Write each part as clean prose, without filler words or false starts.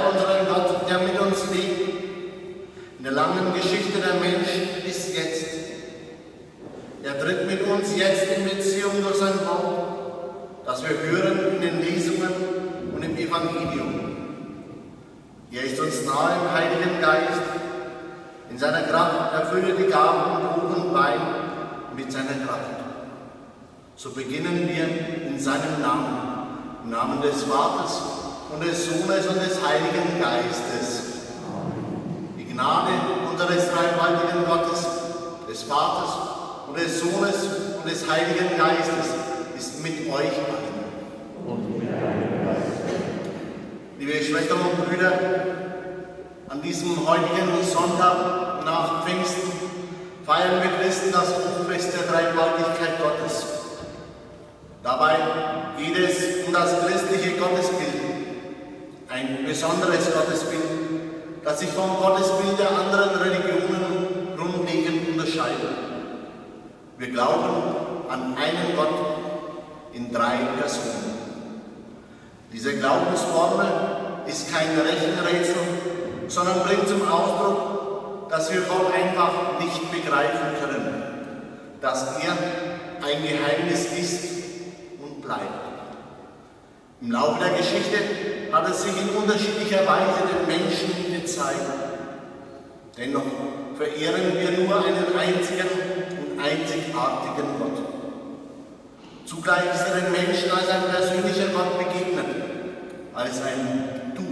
unseren Gott, der mit uns lebt, in der langen Geschichte der Menschen bis jetzt. Er tritt mit uns jetzt in Beziehung durch sein Wort, das wir hören in den Lesungen und im Evangelium. Er ist uns nahe im Heiligen Geist. In seiner Kraft erfüllt er die Gaben Brot und Wein mit seiner Kraft. So beginnen wir in seinem Namen, im Namen des Vaters und des Sohnes und des Heiligen Geistes. Die Gnade unseres dreifaltigen Gottes, des Vaters und des Sohnes und des Heiligen Geistes ist mit euch allen. Und mit deinem Geist. Liebe Schwestern und Brüder, an diesem heutigen Sonntag nach Pfingsten feiern wir Christen das Hochfest der Dreifaltigkeit Gottes. Dabei geht es um das christliche Gottesbild, ein besonderes Gottesbild, das sich vom Gottesbild der anderen Religionen grundlegend unterscheidet. Wir glauben an einen Gott in 3 Personen. Diese Glaubensformel ist kein Rechenrätsel, sondern bringt zum Ausdruck, dass wir Gott einfach nicht begreifen können, dass er ein Geheimnis ist und bleibt. Im Laufe der Geschichte hat es sich in unterschiedlicher Weise den Menschen gezeigt. Dennoch verehren wir nur einen einzigen und einzigartigen Gott. Zugleich ist er den Menschen als ein persönlicher Gott begegnet, als ein Du,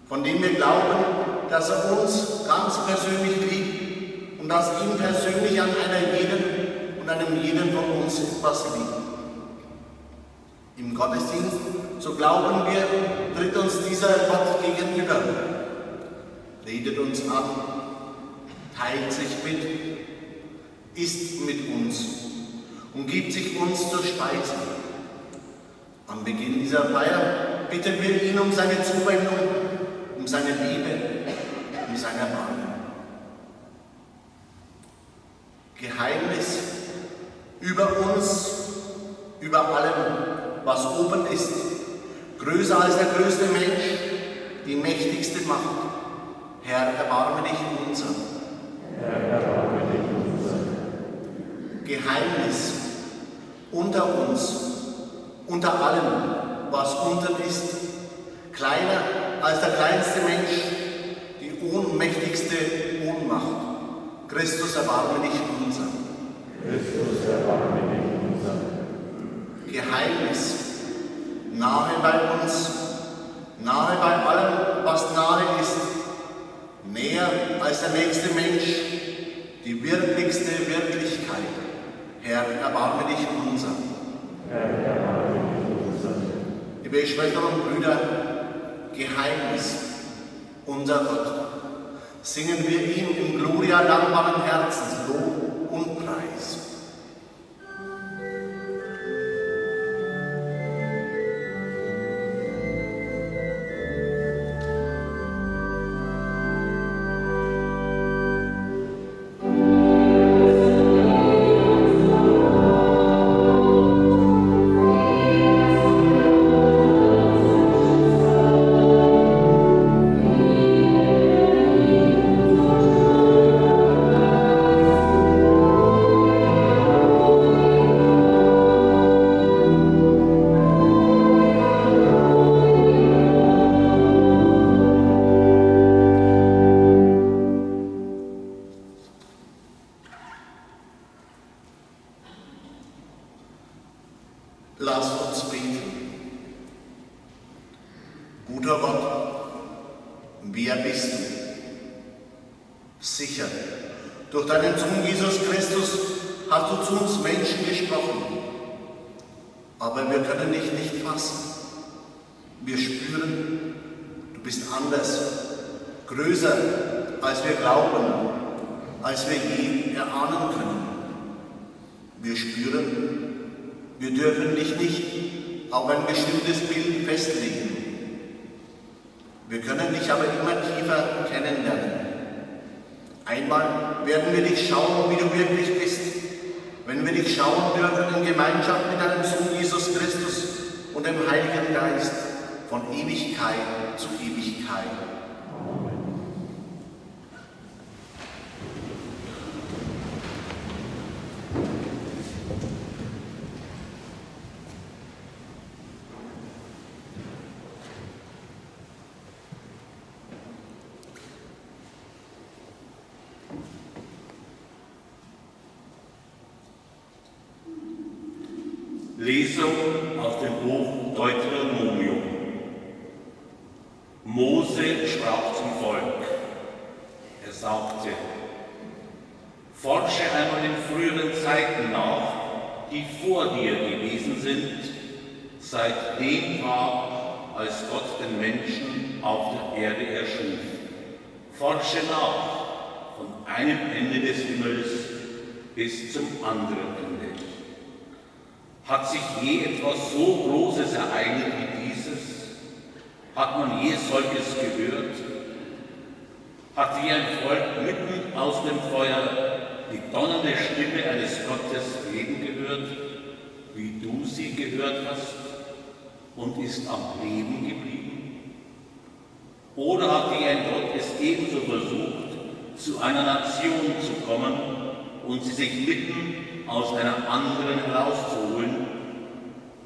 von dem wir glauben, dass er uns ganz persönlich liebt und dass ihm persönlich an einer jeden und einem jeden von uns etwas liegt. Im Gottesdienst, so glauben wir, tritt uns dieser Gott gegenüber, redet uns an, teilt sich mit, isst mit uns und gibt sich uns zur Speise. Am Beginn dieser Feier bitten wir ihn um seine Zuwendung, um seine Liebe, um sein Erbarmen. Geheimnis über uns, über allem, was oben ist, größer als der größte Mensch, die mächtigste Macht. Herr, erbarme dich unser. Herr, erbarme dich unser. Geheimnis unter uns, unter allem, was unten ist, kleiner als der kleinste Mensch, die ohnmächtigste Ohnmacht. Christus, erbarme dich unser. Christus, erbarme dich unser. Geheimnis, nahe bei uns, nahe bei allem, was nahe ist, näher als der nächste Mensch, die wirklichste Wirklichkeit. Herr, erbarme dich unser. Herr, erbarme dich unser. Liebe Schwestern und Brüder, Geheimnis, unser Gott, singen wir ihm im Gloria dankbaren Herzens Lob und Preis. Lasst uns beten. Guter Gott, wer bist du? Sicher, durch deinen Sohn Jesus Christus hast du zu uns Menschen gesprochen. Aber wir können dich nicht fassen. Wir spüren, du bist anders, größer, als wir glauben, als wir je erahnen können. Wir spüren, wir dürfen dich nicht auf ein bestimmtes Bild festlegen. Wir können dich aber immer tiefer kennenlernen. Einmal werden wir dich schauen, wie du wirklich bist, wenn wir dich schauen dürfen in Gemeinschaft mit deinem Sohn Jesus Christus und dem Heiligen Geist. von Ewigkeit zu Ewigkeit. Lesung aus dem Buch Deuteronomium. Mose sprach zum Volk. Er sagte: Forsche einmal in früheren Zeiten nach, die vor dir gewesen sind, seit dem Tag, als Gott den Menschen auf der Erde erschuf. Forsche nach, von einem Ende des Himmels bis zum anderen Ende. Hat sich je etwas so Großes ereignet wie dieses? Hat man je solches gehört? Hat je ein Volk mitten aus dem Feuer die donnernde Stimme eines Gottes reden gehört, wie du sie gehört hast, und ist am Leben geblieben? Oder hat je ein Gott es ebenso versucht, zu einer Nation zu kommen und sie sich mitten aus einer anderen herauszuholen,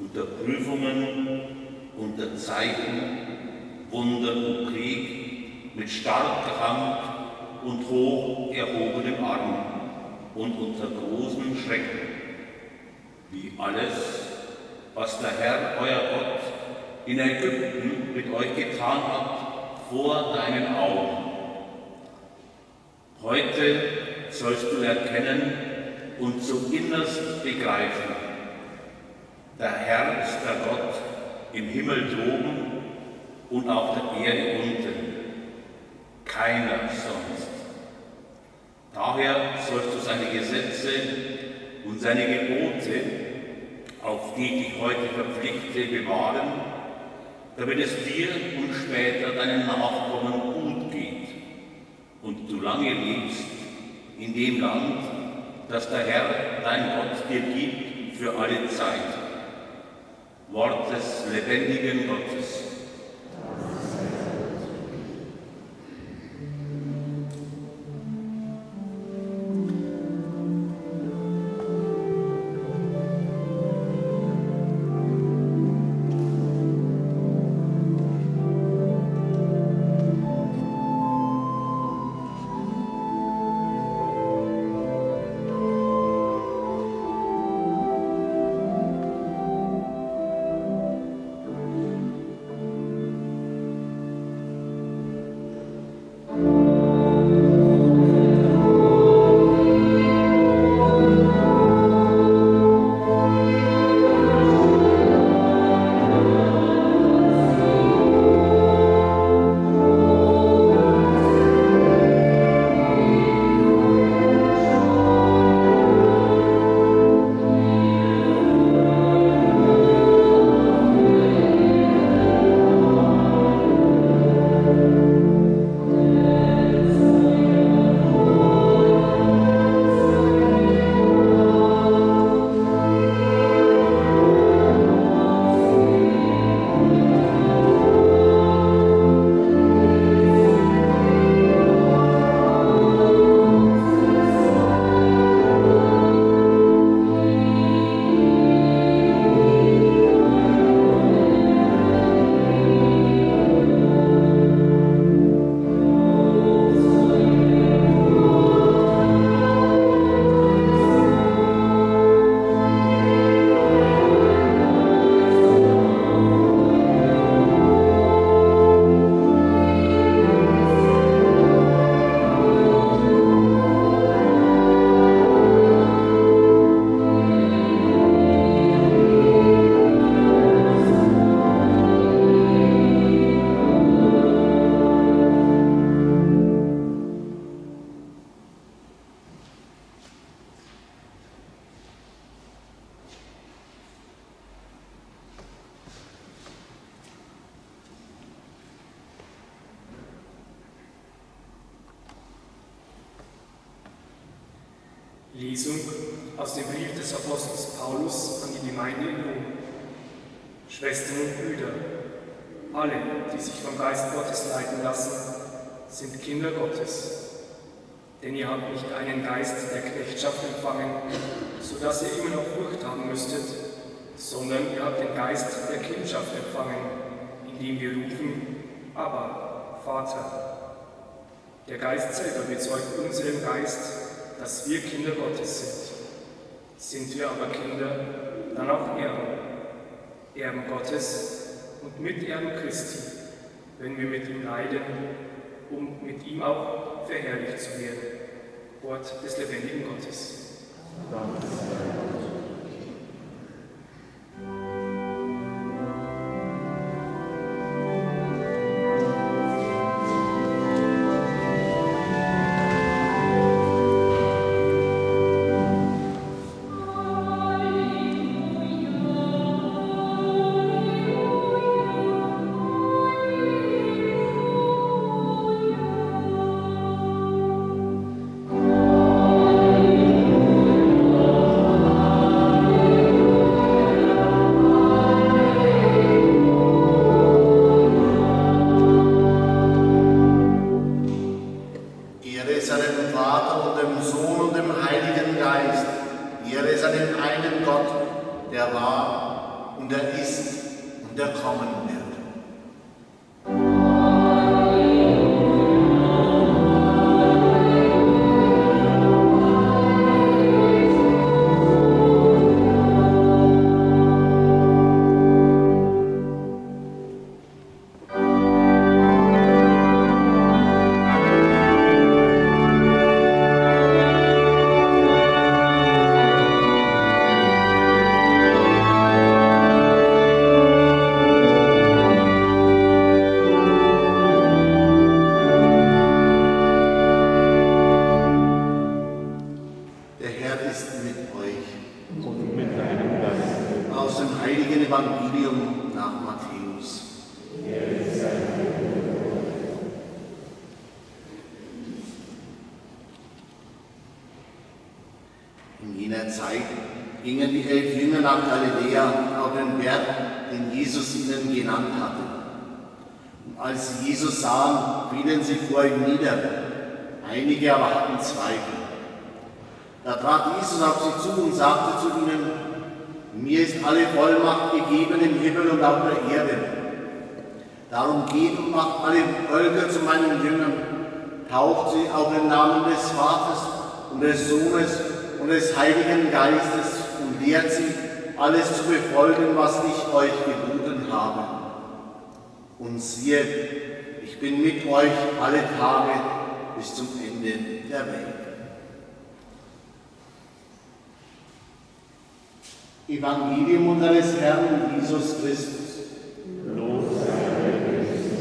unter Prüfungen, unter Zeichen, Wundern und Krieg, mit starker Hand und hoch erhobenem Arm und unter großem Schrecken, wie alles, was der Herr, euer Gott, in Ägypten mit euch getan hat, vor deinen Augen. Heute sollst du erkennen und zum Innersten begreifen: Der Herr ist der Gott im Himmel droben und auf der Erde unten, keiner sonst. Daher sollst du seine Gesetze und seine Gebote, auf die ich dich heute verpflichte, bewahren, damit es dir und später deinen Nachkommen gut geht und du lange lebst in dem Land, das der Herr, dein Gott, dir gibt für alle Zeit. Wort des lebendigen Gottes. Lesung aus dem Brief des Apostels Paulus an die Gemeinde in Rom. Schwestern und Brüder, alle, die sich vom Geist Gottes leiten lassen, sind Kinder Gottes. Denn ihr habt nicht einen Geist der Knechtschaft empfangen, so dass ihr immer noch Furcht haben müsstet, sondern ihr habt den Geist der Kindschaft empfangen, indem wir rufen, aber Vater. Der Geist selber bezeugt unserem Geist, dass wir Kinder Gottes sind. Sind wir aber Kinder, dann auch Erben, Erben Gottes und Miterben Christi, wenn wir mit ihm leiden, um mit ihm auch verherrlicht zu werden. Wort des lebendigen Gottes. Danke sei Gott. In jener Zeit gingen die 11 Jünger nach Galiläa auf den Berg, den Jesus ihnen genannt hatte. Und als sie Jesus sahen, fielen sie vor ihm nieder. Einige aber hatten Zweifel. Da trat Jesus auf sie zu und sagte zu ihnen: Mir ist alle Vollmacht gegeben im Himmel und auf der Erde. Darum geht und macht alle Völker zu meinen Jüngern, tauft sie auf den Namen des Vaters und des Sohnes und des Heiligen Geistes und lehrt sie, alles zu befolgen, was ich euch geboten habe. Und siehe, ich bin mit euch alle Tage bis zum Ende der Welt. Evangelium unseres Herrn Jesus Christus. Lob sei dir, Christus.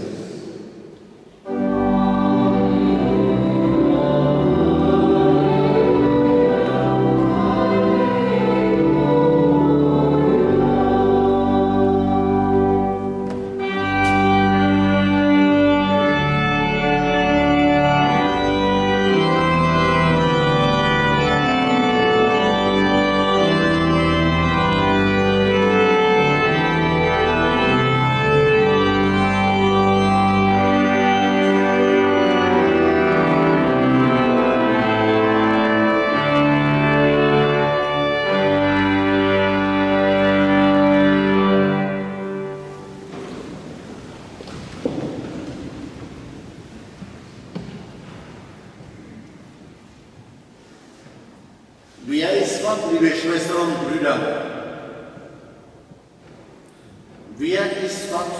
Wer ist Gott, liebe Schwestern und Brüder? Wer ist Gott?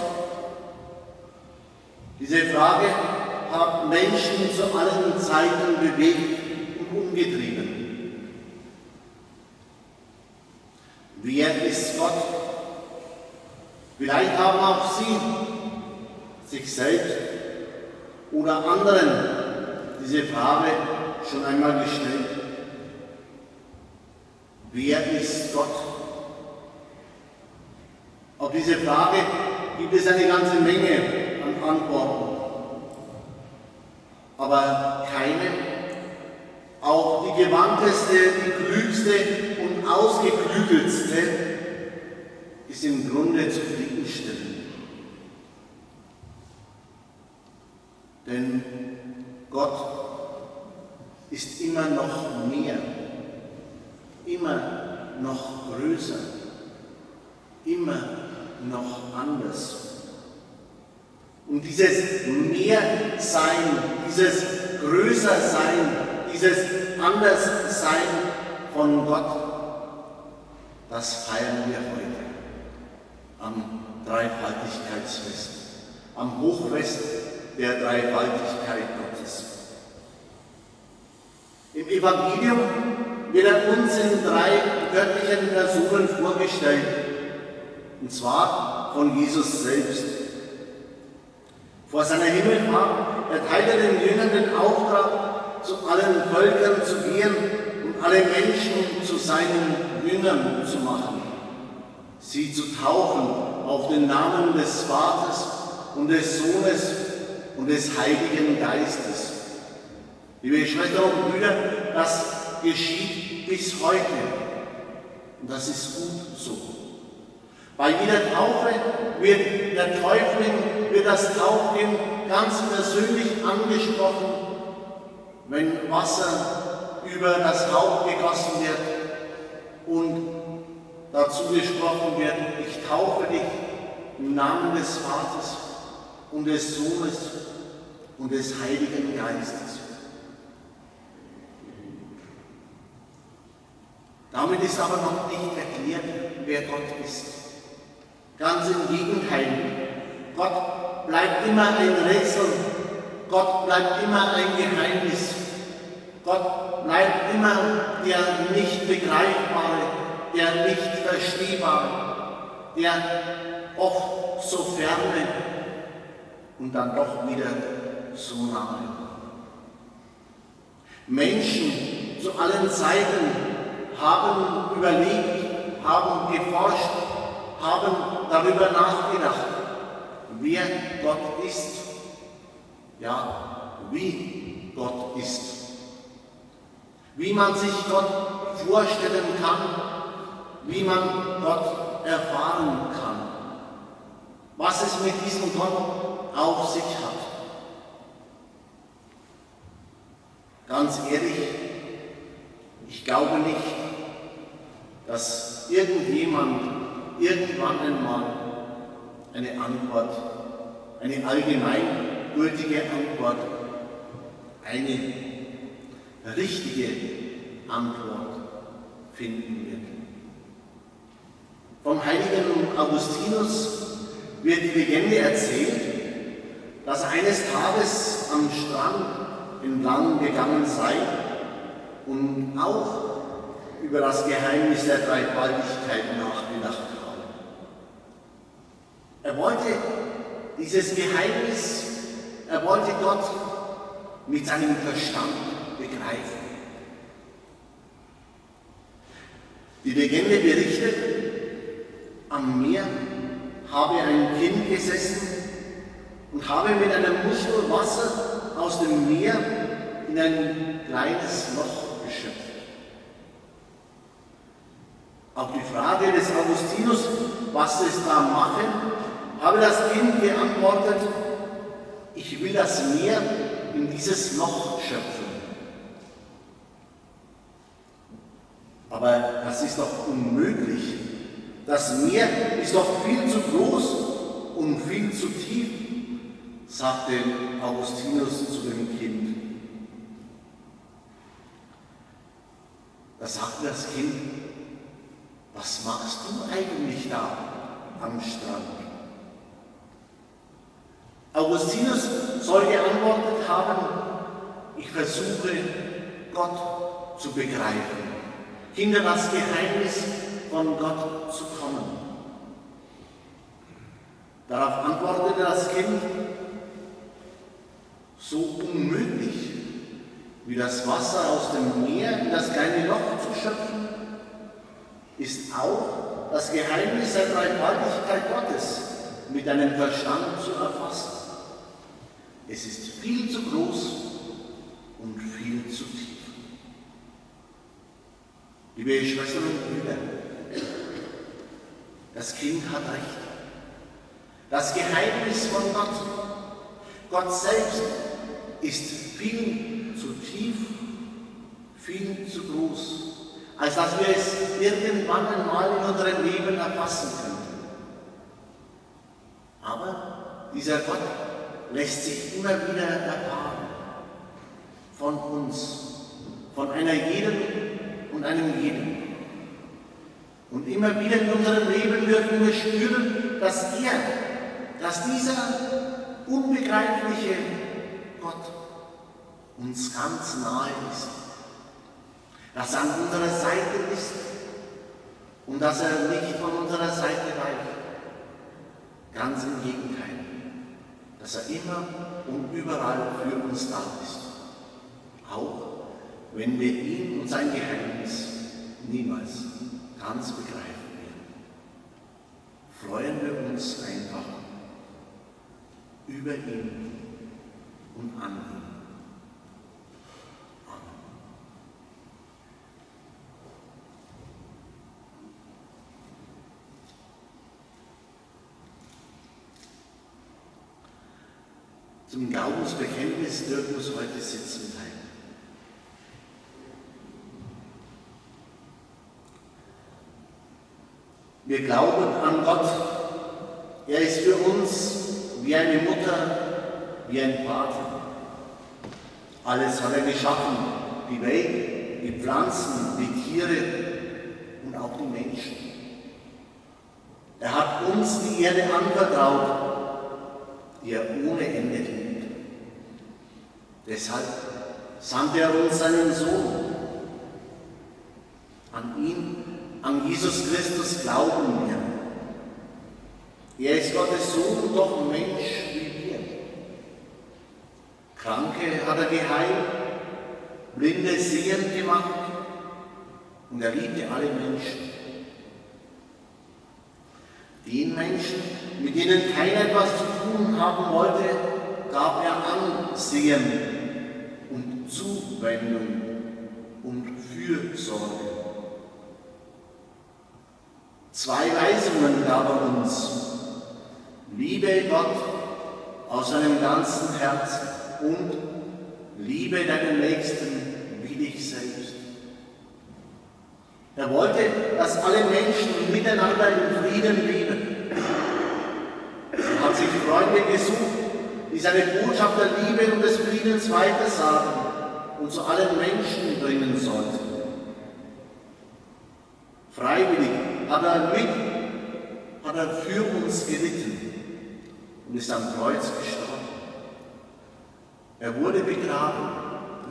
Diese Frage hat Menschen zu allen Zeiten bewegt und umgetrieben. Wer ist Gott? Vielleicht haben auch Sie sich selbst oder anderen diese Frage schon einmal gestellt. Wer ist Gott? Auf diese Frage gibt es eine ganze Menge an Antworten. Aber keine, auch die gewandteste, die klügste und ausgeklügelste, ist im Grunde zufriedenstellend. Denn Gott ist immer noch mehr, immer noch größer, immer noch anders. Und dieses Mehrsein, dieses Größersein, dieses Anderssein von Gott, das feiern wir heute am Dreifaltigkeitsfest, am Hochfest der Dreifaltigkeit Gottes. Im Evangelium wird er uns in 3 göttlichen Personen vorgestellt, und zwar von Jesus selbst. Vor seiner Himmelfahrt erteilt er den Jüngern den Auftrag, zu allen Völkern zu gehen und alle Menschen zu seinen Jüngern zu machen, sie zu taufen auf den Namen des Vaters und des Sohnes und des Heiligen Geistes. Liebe Schwestern und Brüder, das geschieht bis heute und das ist gut so. Bei jeder Taufe wird der Täufling, wird das Taufkind ganz persönlich angesprochen, wenn Wasser über das Haupt gegossen wird und dazu gesprochen wird: Ich taufe dich im Namen des Vaters und des Sohnes und des Heiligen Geistes. Damit ist aber noch nicht erklärt, wer Gott ist. Ganz im Gegenteil, Gott bleibt immer ein Rätsel, Gott bleibt immer ein Geheimnis, Gott bleibt immer der nicht begreifbare, der nicht verstehbare, der oft so ferne und dann doch wieder so nahe. Menschen zu allen Zeiten haben überlegt, haben geforscht, haben darüber nachgedacht, wer Gott ist, ja, wie Gott ist, wie man sich Gott vorstellen kann, wie man Gott erfahren kann, was es mit diesem Gott auf sich hat. Ganz ehrlich, ich glaube nicht, dass irgendjemand irgendwann einmal eine Antwort, eine allgemeingültige Antwort, eine richtige Antwort finden wird. Vom heiligen Augustinus wird die Legende erzählt, dass er eines Tages am Strand entlang gegangen sei und auch über das Geheimnis der Dreifaltigkeit nachgedacht habe. Er wollte dieses Geheimnis, er wollte Gott mit seinem Verstand begreifen. Die Legende berichtet, am Meer habe ein Kind gesessen und habe mit einer Muschel Wasser aus dem Meer in ein kleines Loch geschöpft. Auf die Frage des Augustinus, was es da mache, habe das Kind geantwortet: Ich will das Meer in dieses Loch schöpfen. Aber das ist doch unmöglich. Das Meer ist doch viel zu groß und viel zu tief, sagte Augustinus zu dem Kind. Da sagte das Kind: Was machst du eigentlich da am Strand? Augustinus soll geantwortet haben: Ich versuche, Gott zu begreifen, hinter das Geheimnis von Gott zu kommen. Darauf antwortete das Kind: So unmöglich wie das Wasser aus dem Meer in das kleine Loch zu schöpfen, ist auch das Geheimnis der Dreifaltigkeit Gottes mit deinem Verstand zu erfassen. Es ist viel zu groß und viel zu tief. Liebe Schwestern und Brüder, das Kind hat recht. Das Geheimnis von Gott, Gott selbst, ist viel zu tief, viel zu groß, als dass wir es irgendwann einmal in unserem Leben erfassen könnten. Aber dieser Gott lässt sich immer wieder erfahren von uns, von einer jeden und einem jeden. Und immer wieder in unserem Leben dürfen wir spüren, dass dieser unbegreifliche Gott uns ganz nahe ist, dass er an unserer Seite ist und dass er nicht von unserer Seite weicht. Ganz im Gegenteil, dass er immer und überall für uns da ist, auch wenn wir ihn und sein Geheimnis niemals ganz begreifen werden. Freuen wir uns einfach über ihn und an ihn. Amen. Zum Glaubensbekenntnis dürfen wir uns heute sitzen bleiben. Wir glauben an Gott. Er ist für uns wie eine Mutter, wie ein Vater. Alles hat er geschaffen, die Welt, die Pflanzen, die Tiere und auch die Menschen. Er hat uns die Erde anvertraut, die er ohne Ende liebt. Deshalb sandte er uns seinen Sohn. An ihn, an Jesus Christus glauben wir. Er ist Gottes Sohn, doch Mensch wie wir. Kranke hat er geheilt, Blinde sehend gemacht und er liebte alle Menschen. Den Menschen, mit denen keiner etwas zu tun haben wollte, gab er Ansehen und Zuwendung und Fürsorge. 2 Weisungen gab er uns. Liebe Gott aus deinem ganzen Herzen und liebe deinen Nächsten wie dich selbst. Er wollte, dass alle Menschen miteinander in Frieden leben. Er hat sich Freunde gesucht, die seine Botschaft der Liebe und des Friedens weitersagen und zu allen Menschen bringen sollten. Freiwillig hat er für uns gelitten und ist am Kreuz gestorben. Er wurde begraben,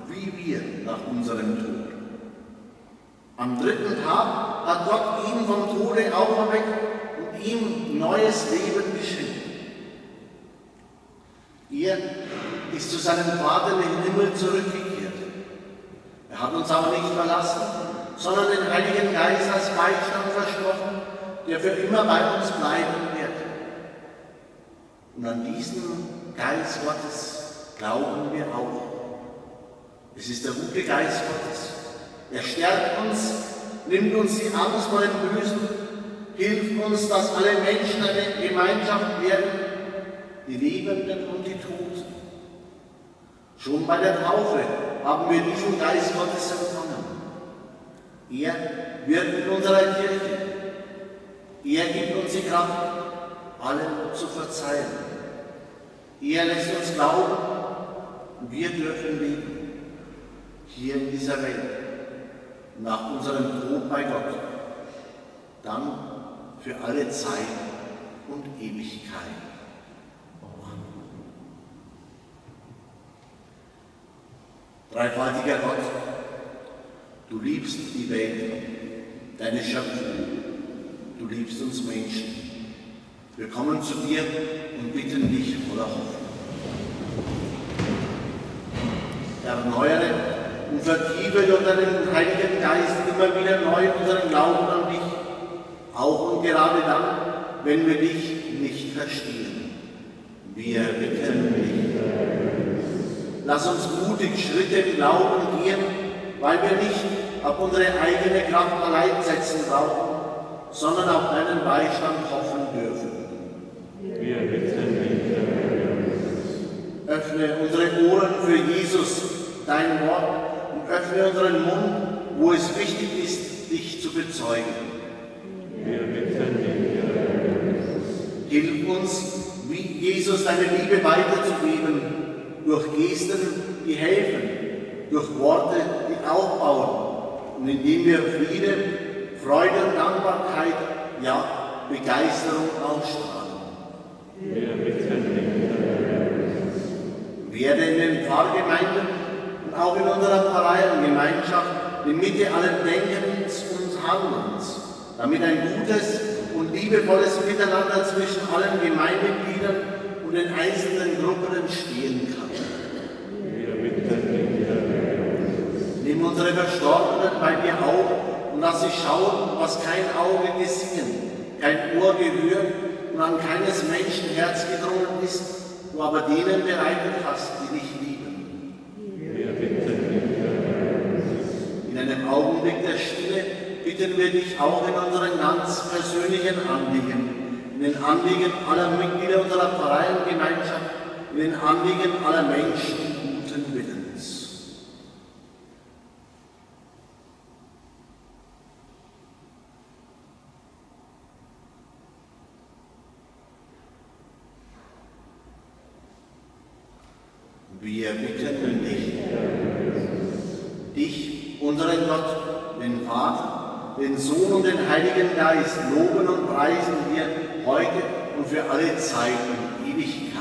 wie wir nach unserem Tod. Am 3. Tag hat Gott ihn vom Tode auferweckt und ihm neues Leben geschenkt. Er ist zu seinem Vater im Himmel zurückgekehrt. Er hat uns aber nicht verlassen, sondern den Heiligen Geist als Beistand versprochen, der für immer bei uns bleiben wird. Und an diesen Geist Gottes glauben wir auch. Es ist der gute Geist Gottes. Er stärkt uns, nimmt uns die Angst vor dem Bösen, hilft uns, dass alle Menschen eine Gemeinschaft werden, die Lebenden und die Toten. Schon bei der Taufe haben wir diesen Geist Gottes empfangen. Er wirkt in unserer Kirche. Er gibt uns die Kraft, allen zu verzeihen. Er lässt uns glauben, wir dürfen leben, hier in dieser Welt, nach unserem Tod bei Gott, dann für alle Zeit und Ewigkeit. Amen. Dreifaltiger Gott, du liebst die Welt, deine Schöpfung, du liebst uns Menschen. Wir kommen zu dir und bitten dich voller Hoffnung. Erneuere und vertiefe durch deinen Heiligen Geist immer wieder neu unseren Glauben an dich, auch und gerade dann, wenn wir dich nicht verstehen. Wir bitten dich. Lass uns mutig Schritte im Glauben gehen, weil wir nicht auf unsere eigene Kraft allein setzen brauchen, sondern auf deinen Beistand hoffen dürfen. Wir bitten dich. Öffne Öffne unsere Ohren für Jesus, dein Wort, und öffne unseren Mund, wo es wichtig ist, dich zu bezeugen. Wir bitten dich, Herr Jesus. Hilf uns, wie Jesus deine Liebe weiterzugeben, durch Gesten, die helfen, durch Worte, die aufbauen, und indem wir Friede, Freude und Dankbarkeit, ja, Begeisterung ausstrahlen. Wir bitten dich, Herr Jesus. Werde in den Pfarrgemeinden und auch in unserer Pfarreiengemeinschaft die Mitte allen Denkens und Handelns, damit ein gutes und liebevolles Miteinander zwischen allen Gemeindegliedern und den einzelnen Gruppen entstehen kann. Wir bitten dich, Herr Jesus. Nimm unsere Verstorbenen bei dir auf und lass sie schauen, was kein Auge gesehen, kein Ohr gehört und an keines Menschen Herz gedrungen ist, du aber denen bereitet hast, die dich lieben. Wir bitten dich, Herr Jesus. In einem Augenblick der Stille bitten wir dich auch in unseren ganz persönlichen Anliegen, in den Anliegen aller Mitglieder unserer Pfarreiengemeinschaft, in den Anliegen aller Menschen guten Willens. Wir bitten dich, unseren Gott, den Vater, den Sohn und den Heiligen Geist, loben und preisen wir heute und für alle Zeiten und Ewigkeit.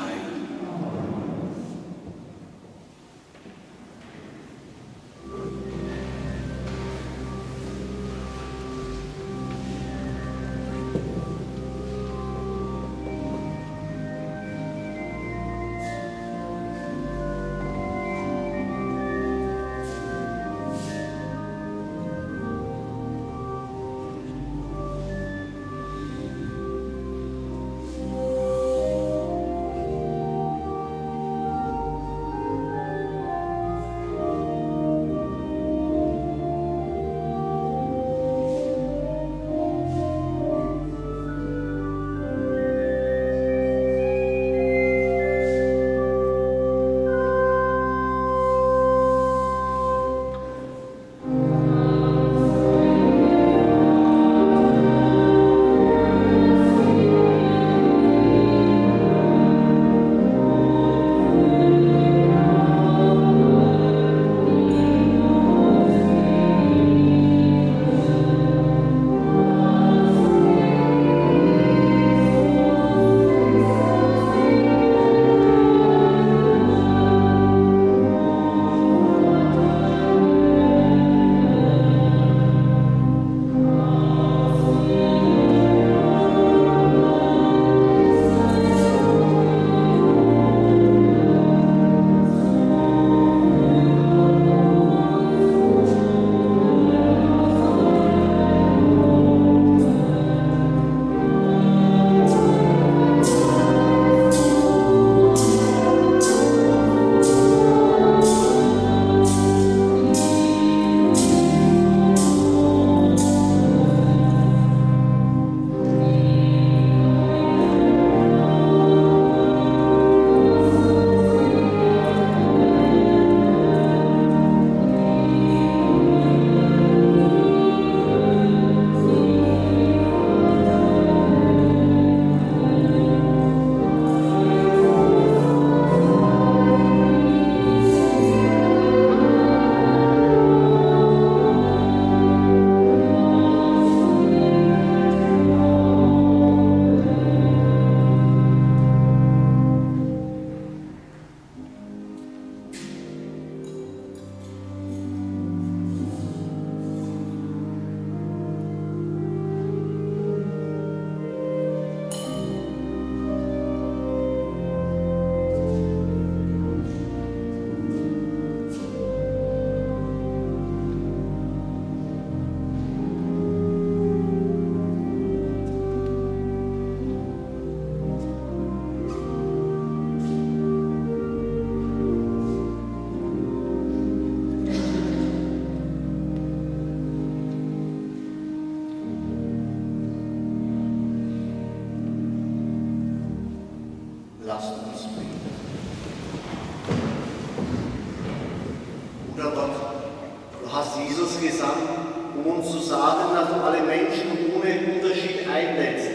Jesus gesandt, um uns zu sagen, dass du alle Menschen ohne Unterschied einlädst,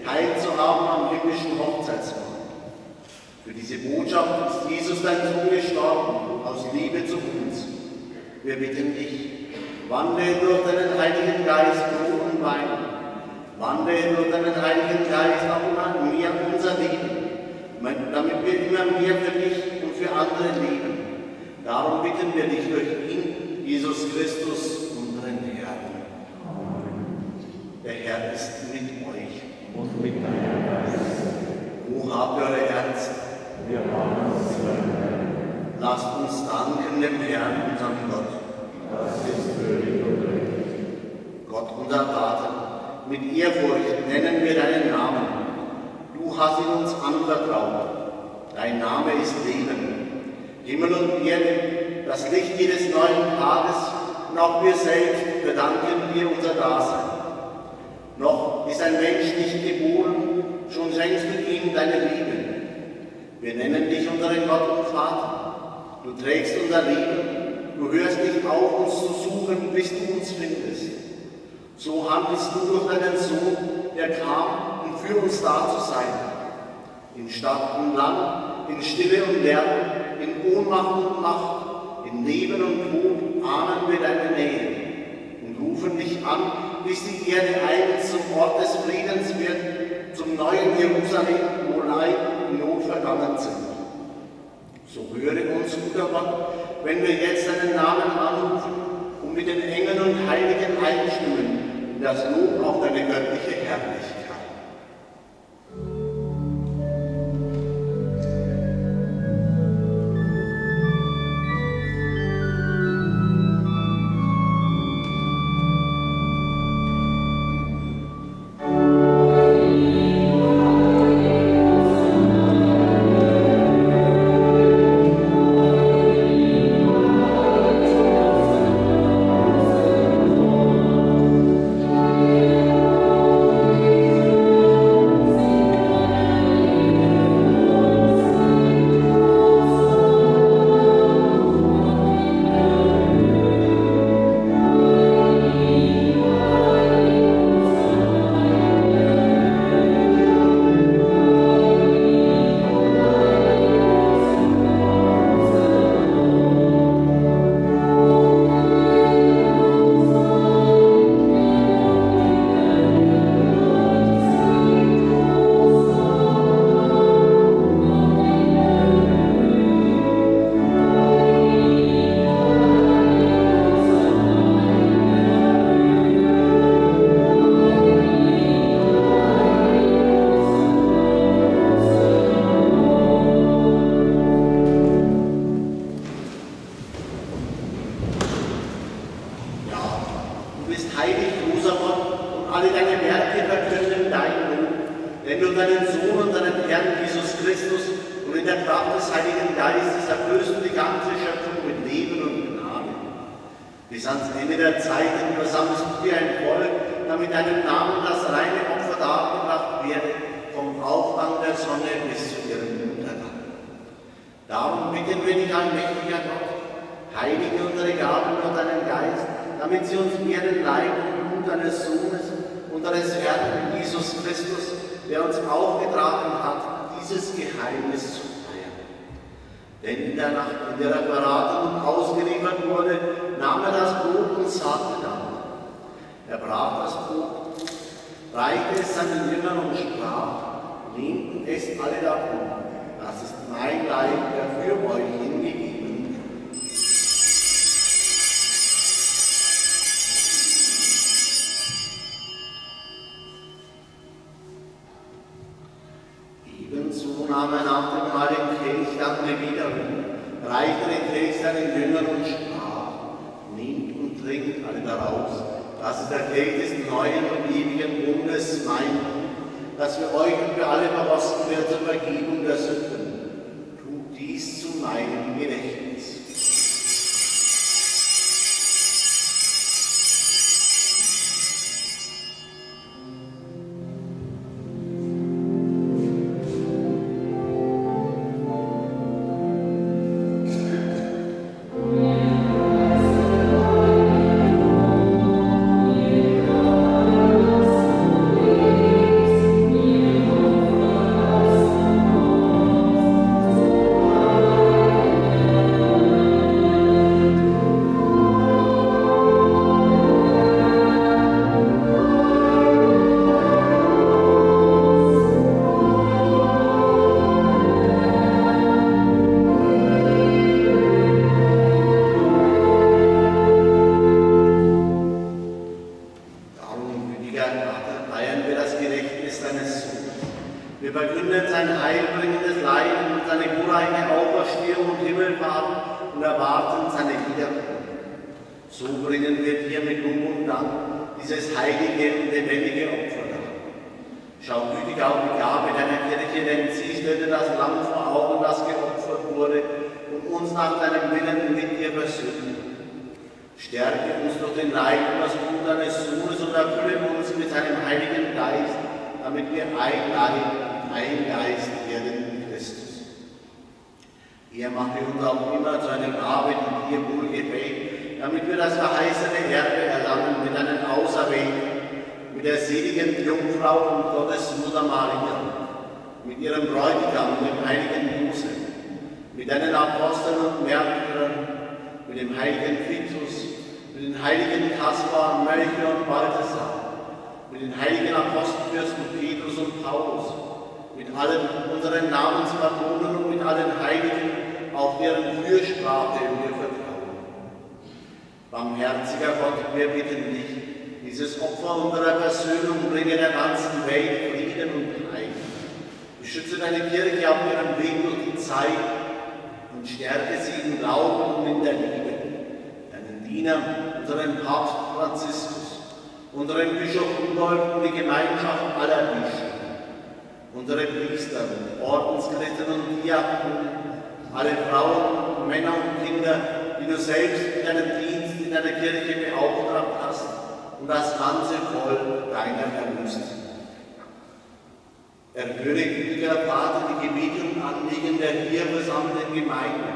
teilzuhaben am himmlischen Hochzeitsmahl. Für diese Botschaft ist Jesus, dein Sohn, gestorben, aus Liebe zu uns. Wir bitten dich, wandle durch deinen Heiligen Geist Brot und Wein, wandle durch deinen Heiligen Geist auch immer mehr unser Leben, damit wir immer mehr für dich und für andere leben. Darum bitten wir dich durch ihn, Jesus Christus, unseren Herrn. Der Herr ist mit euch. Und mit deinem Geist. Wo habt ihr eure Herzen? Wir haben uns verwendet. Lasst uns danken dem Herrn, unserem Gott. Das ist würdig und recht. Gott, unser Vater, mit Ehrfurcht nennen wir deinen Namen. Du hast ihn uns anvertraut. Dein Name ist Leben. Himmel und Erde, das Licht jedes neuen Tages, und auch wir selbst verdanken dir unser Dasein. Noch ist ein Mensch nicht geboren, schon schenkst du ihm deine Liebe. Wir nennen dich unseren Gott und Vater. Du trägst unser Leben, du hörst nicht auf, uns zu suchen, bis du uns findest. So handelst du durch deinen Sohn, der kam, um für uns da zu sein. In Stadt und Land, in Stille und Lärm, in Ohnmacht und Macht, in Leben und Tod ahnen wir deine Nähe und rufen dich an, bis die Erde eigens zum Ort des Friedens wird, zum neuen Jerusalem, wo Leid und Not vergangen sind. So höre uns, guter Gott, wenn wir jetzt deinen Namen anrufen und mit den Engeln und Heiligen einstimmen in das Lob auf deine göttliche Herrlichkeit. warten seine Wiederkunft. So bringen wir dir mit Lob und Dank dieses heilige und lebendige Opfer dar. Schau gütig auf die Gabe deiner Kirche, denn siehst du das Lamm vor Augen, das geopfert wurde und uns nach deinem Willen mit dir versöhnt. Stärke uns durch den Leib und das Blut deines Sohnes und erfülle uns mit seinem Heiligen Geist, damit wir ein Leib, ein Geist werden in Christus. Er mache uns auch immer zu einer Gabe, die dir wohl gefällt, damit wir das verheißene Erbe erlangen mit einem Auserwählten, mit der seligen Jungfrau und Gottes Mutter Maria, mit ihrem Bräutigam, dem heiligen Josef, mit deinen Aposteln und Märtyrern, mit dem heiligen Vitus, mit den heiligen Kaspar, Melchior und Balthasar, mit den heiligen Apostelfürsten Petrus und Paulus, mit allen unseren Namenspatronen und mit allen Heiligen, auf deren Fürsprache wir vertrauen. Barmherziger Gott, wir bitten dich, dieses Opfer unserer Versöhnung bringe der ganzen Welt Frieden und Heil. Beschütze deine Kirche auf ihrem Weg durch die Zeit und stärke sie im Glauben und in der Liebe. Deinen Diener, unseren Papst Franziskus, unseren Bischof Rudolf und die Gemeinschaft aller Bischöfe, unsere Priester und Ordenskritter und Diakonen, alle Frauen, Männer und Kinder, die du selbst in deinem Dienst in deiner Kirche beauftragt hast, und das ganze Volk deiner Erlösung. Erhöre, gütiger Vater, die Gebete und Anliegen der hier versammelten Gemeinde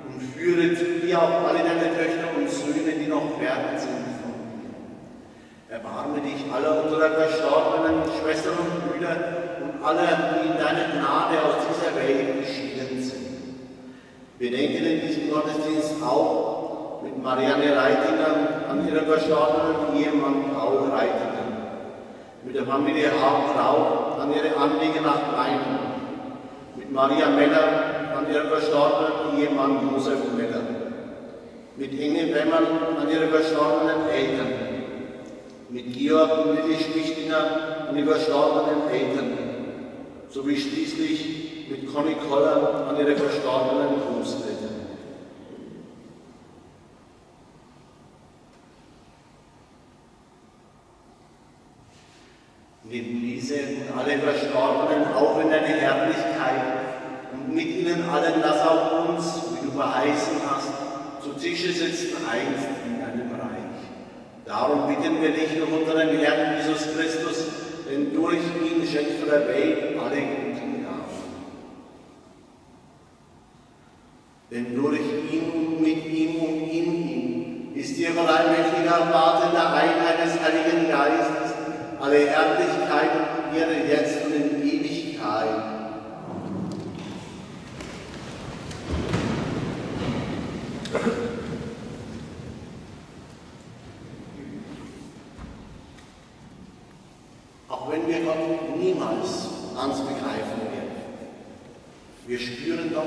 und führe zu dir auch alle deine Töchter und Söhne, die noch fern sind von dir. Erbarme dich aller unserer verstorbenen Schwestern und Brüder und aller, die in deiner Gnade aus dieser Welt geschieden sind. Wir denken in diesem Gottesdienst auch mit Marianne Reitinger an ihren verstorbenen Ehemann Paul Reitinger, mit der Familie Hagen-Rauch an ihre Anliegen nach Weinen, mit Maria Meller an ihren verstorbenen Ehemann Josef Meller, mit Inge Wemmern an ihre verstorbenen Eltern, mit Georg und Lilly Schlichtinger an die verstorbenen Eltern, sowie schließlich mit Conny Koller an ihre verstorbenen Großeltern. Nimm diese und alle Verstorbenen auf in deine Herrlichkeit und mit ihnen allen lass auch uns, wie du verheißen hast, zu Tische sitzen einst in deinem Reich. Darum bitten wir dich durch unseren Herrn Jesus Christus, denn durch ihn schenkst du der Welt alle guten Gaben. Denn durch ihn und mit ihm und in ihm ist dir von allmächtiger Vater in der Einheit des Heiligen Geistes alle Herrlichkeit und Ehre jetzt und in Ewigkeit. Auch wenn wir Gott niemals ganz begreifen werden, wir spüren doch,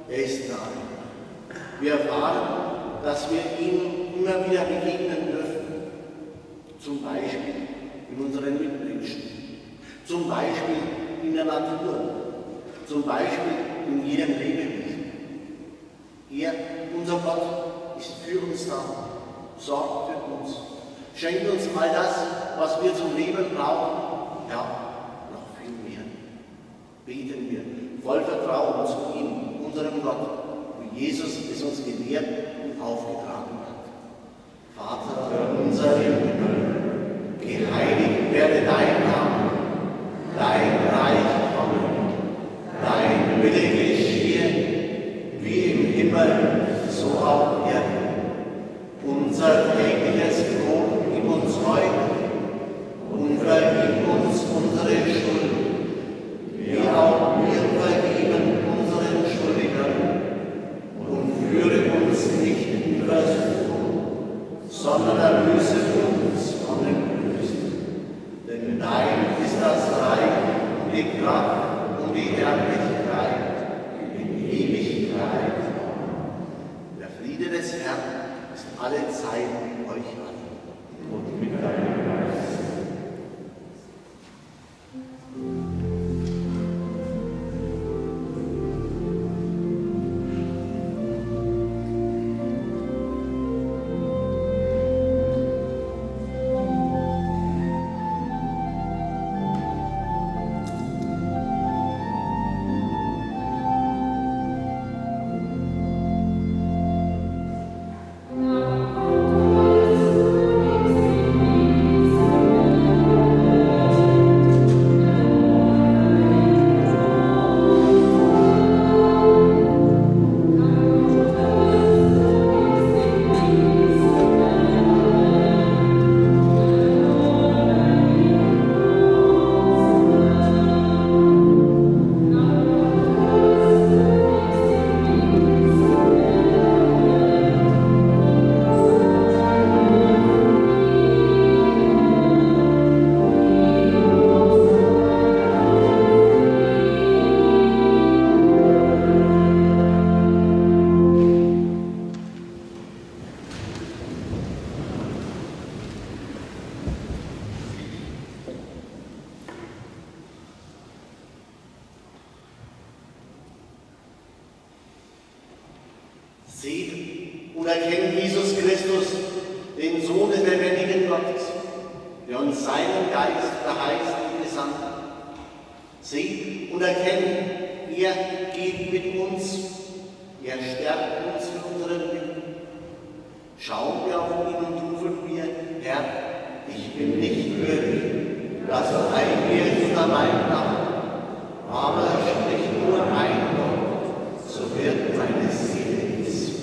er ist nahe. Wir erfahren, dass wir ihm immer wieder begegnen dürfen. Zum Beispiel in unseren Mitmenschen, zum Beispiel in der Natur, zum Beispiel in jedem Lebewesen. Er, unser Gott, ist für uns da, sorgt für uns, schenkt uns all das, was wir zum Leben brauchen, ja, noch viel mehr. Beten wir voll Vertrauen zu ihm, unserem Gott, wie Jesus es uns gelehrt und aufgetragen hat. Vater unser im Himmel, geheiligt werde dein Name, dein Reich komme, dein Wille geschehe, wie im Himmel, so auf Erden. Unser tägliches Brot gib uns heute und vergib uns unsere Schuld, wie auch wir vergeben unseren Schuldigern. Und führe uns nicht in Versuchung, sondern erlöse uns von dem Denn dein ist das Reich und die Kraft und die Herrlichkeit in Ewigkeit. Der Friede des Herrn ist alle Zeit mit euch allen. Und mit deinem Geist. Seht und erkennt Jesus Christus, den Sohn des lebendigen Gottes, der uns seinen Geist verheißt und gesandt hat. Seht und erkennt, er geht mit uns, er stärkt uns für unseren Willen. Schauen wir auf ihn und rufen wir, Herr, ich bin nicht würdig, dass du eingehst unter meinem Dach, aber sprich nur ein Wort, so wird meine Seele gewiss.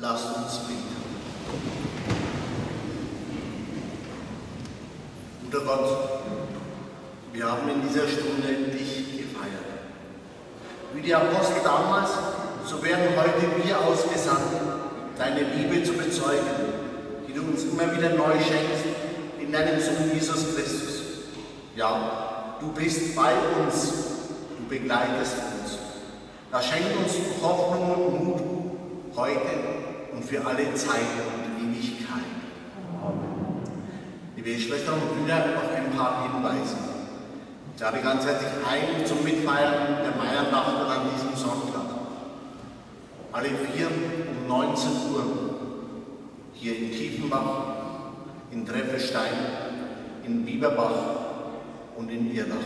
Lasst uns beten. Guter Gott, wir haben in dieser Stunde dich gefeiert. Wie die Apostel damals, so werden heute wir ausgesandt, deine Liebe zu bezeugen, die du uns immer wieder neu schenkst in deinem Sohn Jesus Christus. Ja, du bist bei uns, du begleitest uns. Da schenk uns Hoffnung und Mut heute und für alle Zeiten und Ewigkeit. Liebe Schwestern und Brüder, noch ein paar Hinweise. Ich lade ganz herzlich ein zum Mitfeiern der Meiernacht an diesem Sonntag. Alle 4 um 19 Uhr hier in Tiefenbach, in Treffestein, in Bieberbach und in Irlach.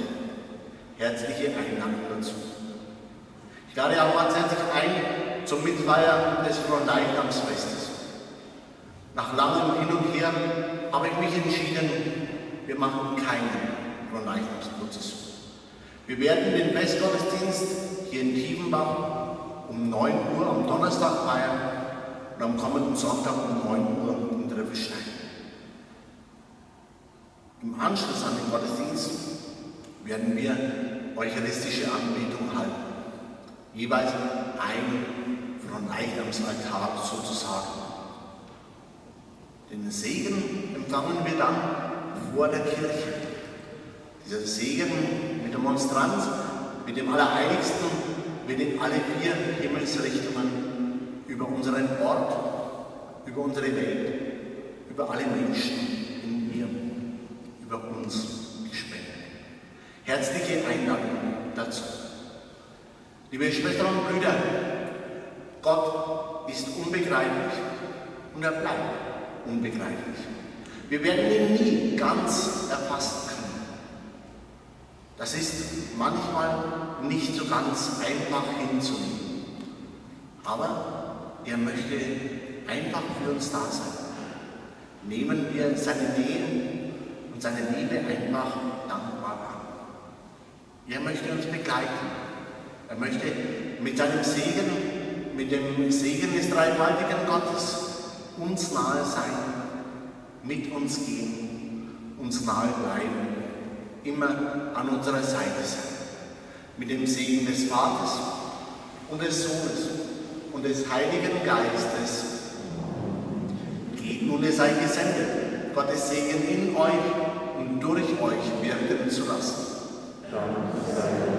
Herzliche Einladung dazu. Ich lade auch ganz herzlich ein zum Mitfeiern des Fronleichnamsfestes. Nach langem Hin und Her habe ich mich entschieden, wir machen keinen Fronleichnamsprozess. Wir werden den Festgottesdienst hier in Tiefenbach um 9 Uhr am Donnerstag feiern und am kommenden Sonntag um 9 Uhr in Treffestein. Im Anschluss an den Gottesdienst werden wir eucharistische Anbetung halten. Jeweils ein Fronleichnamsaltar sozusagen. Den Segen empfangen wir dann vor der Kirche. Dieser Segen mit der Monstranz, mit dem Allerheiligsten, wird in alle 4 Himmelsrichtungen über unseren Ort, über unsere Welt, über alle Menschen in mir, über uns gespendet. Herzliche Einladung dazu. Liebe Schwestern und Brüder, Gott ist unbegreiflich und er bleibt unbegreiflich. Wir werden ihn nie ganz erfassen können. Das ist manchmal nicht so ganz einfach hinzunehmen. Aber er möchte einfach für uns da sein. Nehmen wir seine Nähe und seine Liebe einfach dankbar an. Er möchte uns begleiten. Er möchte mit seinem Segen, mit dem Segen des dreifaltigen Gottes uns nahe sein, mit uns gehen, uns nahe bleiben, immer an unserer Seite sein. Mit dem Segen des Vaters und des Sohnes und des Heiligen Geistes. Geht nun, ihr seid gesendet, Gottes Segen in euch und durch euch wirken zu lassen. Dank sei Gott.